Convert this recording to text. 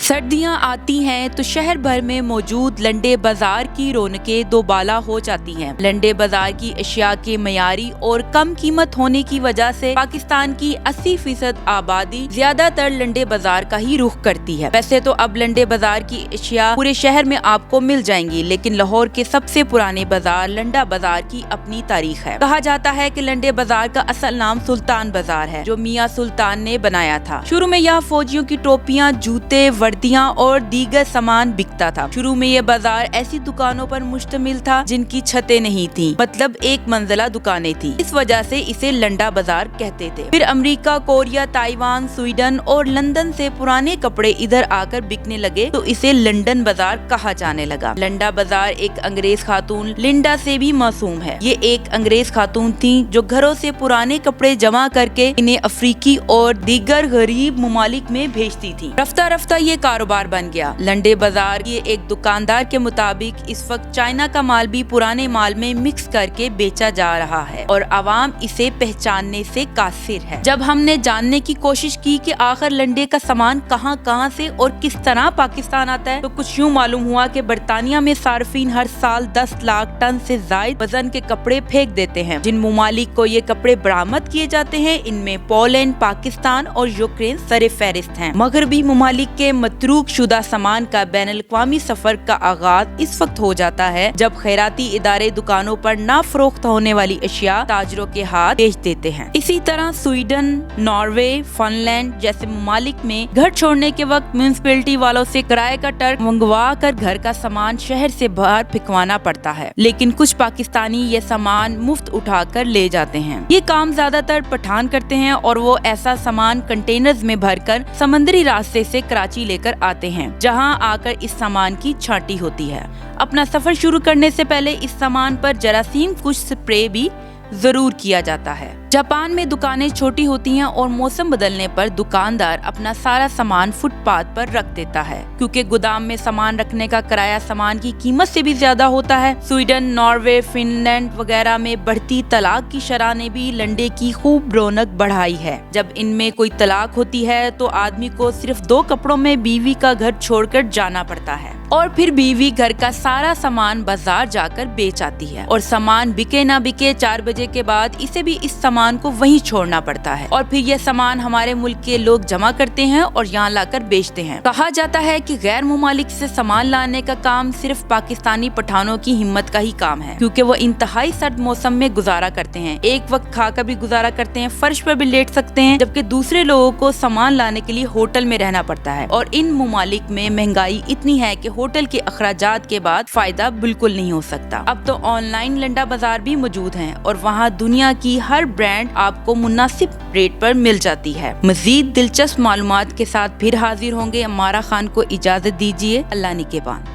सर्दियां आती हैं तो शहर भर में मौजूद लंडे बाजार की रौनकें दोबाला हो जाती हैं। लंडे बाजार की अशिया के मयारी और कम कीमत होने की वजह से पाकिस्तान की 80% आबादी ज्यादातर लंडे बाजार का ही रुख करती है। वैसे तो अब लंडे बाजार की अशिया पूरे शहर में आपको मिल जाएंगी, लेकिन लाहौर के सबसे पुराने बाजार लंडा बाजार की अपनी तारीख है। कहा जाता है कि लंडे बाजार का असल नाम सुल्तान बाजार है, जो मियां सुल्तान ने बनाया था। शुरू में यहाँ फौजियों की टोपियां, जूते, वर्दियां और दीगर सामान बिकता था। शुरू में ये बाजार ऐसी दुकानों पर मुश्तमिल था जिनकी छतें नहीं थी, मतलब एक मंजिला दुकानें थी। इस वजह से इसे लंडा बाजार कहते थे। फिर अमेरिका, कोरिया, ताइवान, स्वीडन और लंदन से पुराने कपड़े इधर आकर बिकने लगे तो इसे लंदन बाजार कहा जाने लगा। लंडा बाजार एक अंग्रेज खातून लिंडा से भी मासूम है। ये एक अंग्रेज खातून थी जो घरों से पुराने कपड़े जमा करके इन्हें अफ्रीकी और दीगर गरीब मुमालिक में भेजती थी। रफ्ता रफ्ता ये कारोबार बन गया। लंडे बाजार के एक दुकानदार के मुताबिक इस वक्त चाइना का माल भी पुराने माल में मिक्स करके बेचा जा रहा है और आवाम इसे पहचानने से कासिर है। जब हमने जानने की कोशिश की कि आखिर लंडे का सामान कहां कहां से और किस तरह पाकिस्तान आता है, तो कुछ यूं मालूम हुआ कि बरतानिया में सार्फिन हर साल 10 लाख टन से ज्यादा वजन के कपड़े फेंक देते हैं। जिन मुमालिक को ये कपड़े बरामद किए जाते हैं, इनमें पोलैंड, पाकिस्तान और यूक्रेन सरे फहरिस्त हैं। मगरबी मुमालिक के मतरूक शुदा सामान का बैनुल-अक़वामी सफर का आगाज इस वक्त हो जाता है जब खैराती इदारे दुकानों पर ना फरोख्त होने वाली अशिया ताजरों के हाथ बेच देते हैं। इसी तरह स्वीडन, नॉर्वे, फिनलैंड जैसे मुमालिक में घर छोड़ने के वक्त म्यूनिसिपैलिटी वालों से किराए का ट्रक मंगवा कर घर का सामान शहर से बाहर फेंकवाना पड़ता है, लेकिन कुछ पाकिस्तानी ये सामान मुफ्त उठाकर ले जाते हैं। ये काम ज्यादातर पठान करते हैं और वो ऐसा सामान कंटेनर्स में भरकर समंदरी रास्ते से कराची लेकर आते हैं, जहां आकर इस सामान की छांटी होती है। अपना सफर शुरू करने से पहले इस सामान पर जरासीम कुछ स्प्रे भी जरूर किया जाता है। जापान में दुकानें छोटी होती हैं और मौसम बदलने पर दुकानदार अपना सारा सामान फुटपाथ पर रख देता है, क्योंकि गोदाम में सामान रखने का किराया सामान की कीमत से भी ज्यादा होता है। स्वीडन, नॉर्वे, फिनलैंड वगैरह में बढ़ती तलाक की शरह ने भी लंडे की खूब रौनक बढ़ाई है। जब इनमें कोई तलाक होती है तो आदमी को सिर्फ 2 कपड़ों में बीवी का घर छोड़कर जाना पड़ता है और फिर बीवी घर का सारा सामान बाजार जाकर बेच आती है और सामान बिके ना बिके 4 बजे के बाद इसे भी इस सामान को वहीं छोड़ना पड़ता है और फिर यह सामान हमारे मुल्क के लोग जमा करते हैं और यहाँ लाकर बेचते हैं। कहा जाता है कि गैर मुमालिक से सामान लाने का काम सिर्फ पाकिस्तानी पठानों की हिम्मत का ही काम है, क्योंकि वो इंतहाई सर्द मौसम में गुजारा करते हैं। एक वक्त खाकर भी गुजारा करते हैं, फर्श पर भी लेट सकते हैं, जबकि दूसरे लोगों को सामान लाने के लिए होटल में रहना पड़ता है। और इन मुमालिक में महंगाई इतनी है कि होटल के अखराजात के बाद फायदा बिल्कुल नहीं हो सकता। अब तो ऑनलाइन लंडा बाजार भी मौजूद है और वहाँ दुनिया की हर ब्रांड आपको मुनासिब रेट पर मिल जाती है। मजीद दिलचस्प मालूमात के साथ फिर हाजिर होंगे। अमारा खान को इजाजत दीजिए। अल्लाह निगहबान।